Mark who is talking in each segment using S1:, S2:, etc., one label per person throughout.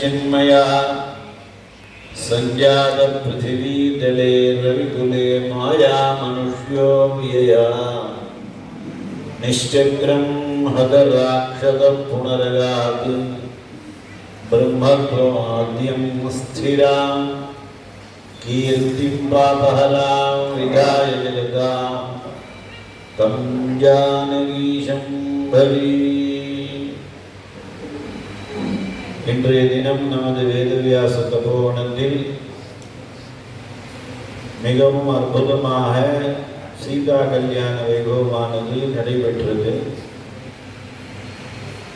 S1: चिन्मया संजात पृथिवी तले रविकुले माया मनुष्यो व्यया निश्चक्रं हदराक्षत पुनरगात् ब्रह्मत्वमाद्यं स्थिरां कीर्तिं पापहरां विधाय जगतां तं जानकीशं भजे. இன்றைய தினம் நமது வேதவியாச தபோவனத்தில் மிகவும் அற்புதமாக சீதா கல்யாண வைபவமானது நடைபெற்றது.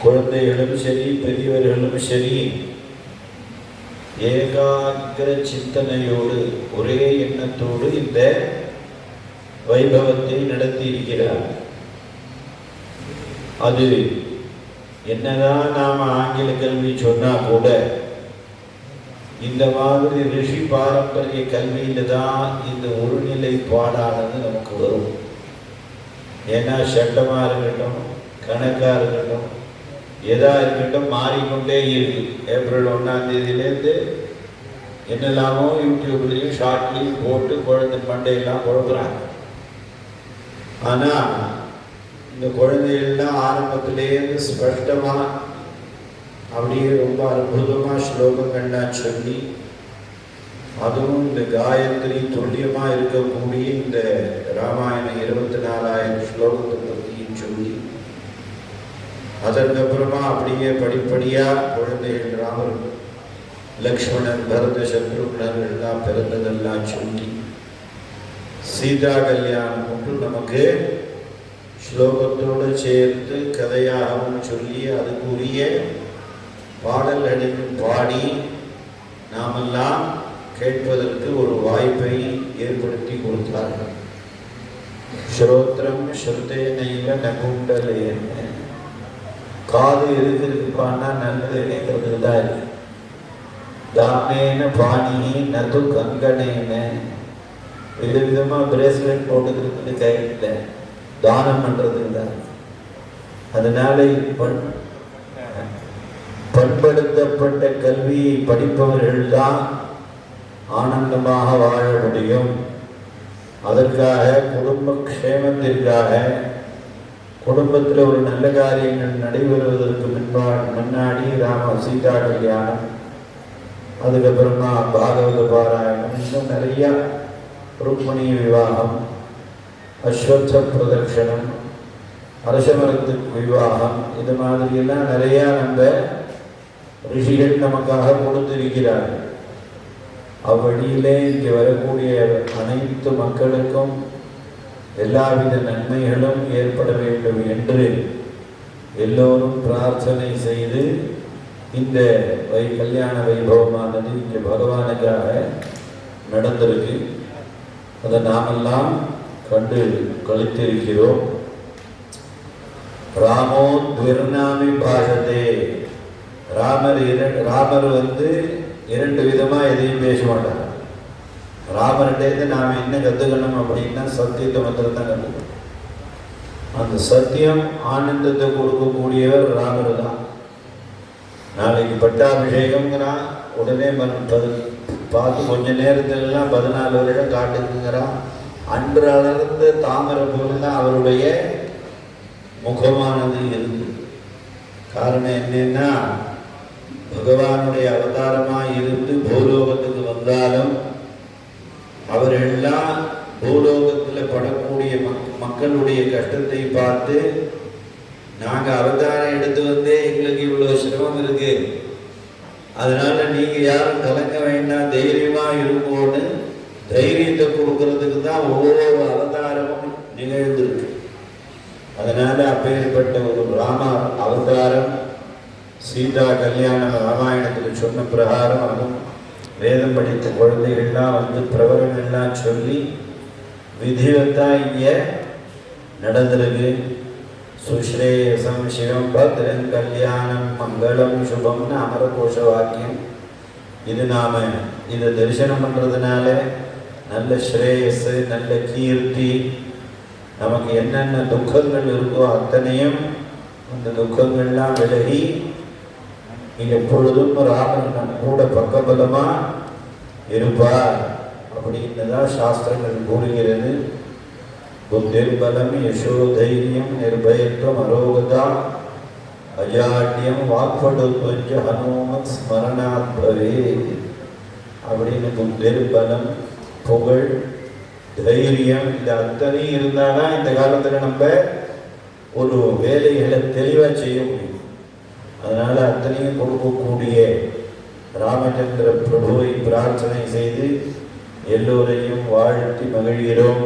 S1: குழந்தைகளும் சரி, பெரியவர்களும் சரி, ஏகாகிர சிந்தனையோடு ஒரே எண்ணத்தோடு இந்த வைபவத்தை நடத்தி இருக்கிறார். அது என்னதான் நாம் ஆங்கில கல்வி சொன்னா கூட இந்த மாதிரி ரிஷி பாரம்பரிய கல்வியில தான் இந்த ஒருநிலைப்பாடானது நமக்கு வரும். ஏன்னா சட்டமா இருக்கட்டும், கணக்கா இருக்கட்டும், எதா இருக்கட்டும், மாறிக்கொண்டே இருக்கு. ஏப்ரல் 1ஆம் தேதியிலேருந்து என்னெல்லாமோ யூடியூப்லையும் ஷார்ட்லையும் போட்டு குழந்தை மண்டையெல்லாம் குழப்புறாங்க. ஆனால் இந்த குழந்தைகள்லாம் ஆரம்பத்திலேருந்து ஸ்பஷ்டமாக அப்படியே ரொம்ப அற்புதமாக ஸ்லோகங்கள்லாம் சொல்லி, அதுவும் இந்த காயத்ரி துல்லியமாக இருக்கக்கூடிய இந்த ராமாயணம் 24,000 ஸ்லோகத்தை பற்றியும் சொல்லி, அதற்கப்புறமா அப்படியே படிப்படியாக குழந்தைகள் ராமர், லக்ஷ்மணன், பரத, சத்ருக்னர் எல்லாம் பிறந்ததெல்லாம் சொல்லி, சீதா கல்யாணம் மட்டும் நமக்கு ஸ்லோகத்தோடு சேர்த்து கதையாகவும் சொல்லி அதுக்குரிய பாடல்களையும் பாடி நாமெல்லாம் கேட்பதற்கு ஒரு வாய்ப்பை ஏற்படுத்தி கொடுத்தார்கள். ஸ்ரோத்ரம் ஸ்ருதேனைவ நகுண்டலேன்னு, காது எதுக்கு இருக்குப்பான்னா நல்லது இணைக்கிறதுக்கு தான் இருக்கு. தானேன பாணி நது கங்கனேன்னு விதவிதமாக பிரேஸ்லெட் போட்டுக்கிறதுக்கு கையில் தானம் பண்ணுறதுக்கு தான். அதனால பண்படுத்தப்பட்ட கல்வியை படிப்பவர்கள் தான் ஆனந்தமாக வாழ முடியும். அதற்காக குடும்ப க்ஷேமத்திற்காக, குடும்பத்தில் ஒரு நல்ல காரியங்கள் நடைபெறுவதற்கு முன்னாடி ராம சீதா கல்யாணம், அதுக்கப்புறமா பாகவத பாராயணம், இன்னும் நிறையா ருக்மணி விவாகம், அஸ்வத்த பிரதட்சணம், அரசமரத்துக்கு விவாகம், இது மாதிரியெல்லாம் நிறையா நம்ம ரிஷிகள் நமக்காக கொடுத்திருக்கிறார்கள். அவ்வழியிலே இங்கே வரக்கூடிய அனைத்து மக்களுக்கும் எல்லாவித நன்மைகளும் ஏற்பட வேண்டும் என்று எல்லோரும் பிரார்த்தனை செய்து இந்த கல்யாண வைபவமானது இங்கே பகவானுக்காக நடந்திருக்கு. அதை நாமெல்லாம் கண்டு கழித்திருக்கிறோம். ராமோ துர்நாமி பாஷதே, ராமர் இரண்டு விதமாக எதையும் பேச மாட்டார். ராமர்கிட்டேருந்து நாம் என்ன கற்றுக்கணும் அப்படின்னா சத்தியத்தை மாத்திரம் தான் கற்றுக்கணும். அந்த சத்தியம் ஆனந்தத்தை கொடுக்கக்கூடியவர் ராமர் தான். நாளைக்கு பட்டாபிஷேகம்ங்கிறான், உடனே பார்த்து கொஞ்ச நேரத்திலலாம் 14 வருடம் காட்டுக்குங்கிறான். அன்று அலர்ந்த தாமரை போல தான் அவருடைய முகமானது இருந்து. காரணம் என்னன்னா, பகவானுடைய அவதாரமாக இருந்து பூலோகத்துக்கு வந்தாலும் அவர்களெல்லாம் பூலோகத்தில் படக்கூடிய மக்களுடைய கஷ்டத்தை பார்த்து, நாங்கள் அவதாரம் எடுத்து வந்தே எங்களுக்கு இவ்வளோ சிரமம் இருக்கு, அதனால நீங்கள் யாரும் கலங்க வேண்டாம், தைரியமாக இருப்போன்னு தைரியத்தை கொடுக்கறதுக்கு தான் ஒவ்வொரு அவதாரமும் நிகழ்ந்திருக்கு. அதனால அப்பேற்பட்ட ஒரு ராம அவதாரம் சீதா கல்யாணம் ராமாயணத்தில் சொன்ன பிரகாரம், அதுவும் வேதம் படித்த குழந்தைகள்லாம் பிரபலங்கள்லாம் சொல்லி விதிவத்தான் இங்கே நடந்திருக்கு. சுஸ்ரேயசம் சிவம் பத்ரன் கல்யாணம் மங்களம் சுபம்னு அமரகோஷ வாக்கியம். இது நாம் இதை தரிசனம் பண்ணுறதுனால நல்ல ஸ்ரேயஸ், நல்ல கீர்த்தி, நமக்கு என்னென்ன துக்கங்கள் இருக்கோ அத்தனையும் அந்த துக்கங்கள்லாம் விலகி எப்பொழுதும் ராமன் நம் கூட பக்கபலமா இருப்பார் அப்படின்னு தான் சாஸ்திரங்கள் கூறுகிறது. புத்திர்பலம் யசோதைரியம் நிர்பயத்துவம் அரோகதா அஜாட்யம் வாக்படுத்வஞ்ச ஹனுமத் ஸ்மரணாத் பவே அப்படின்னு புத்திர்பலம், புகழ், தைரியம் இந்த அத்தனை இருந்தாதான் இந்த காலத்தில் நம்ம ஒரு வேலைகளை தெளிவாக செய்ய முடியும். அதனால அத்தனையும் கொடுக்கக்கூடிய ராமச்சந்திர பிரபுவை பிரார்த்தனை செய்து எல்லோரையும் வாழ்த்தி மகிழ்கிறோம்.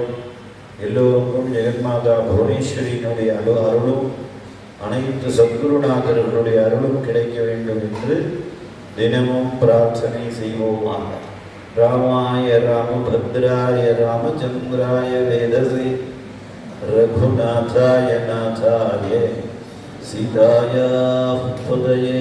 S1: எல்லோருக்கும் ஜெகன்மாதா புவனேஸ்வரியினுடைய அருளும் அனைத்து சத்குருநாதர்களுடைய அருளும் கிடைக்க வேண்டும் என்று தினமும் பிரார்த்தனை செய்வோமாக. ராமாய ராமபத்ராய ராமச்சந்திராய வேதசே ரகுநாதாய நாதாய சீதாய பதயே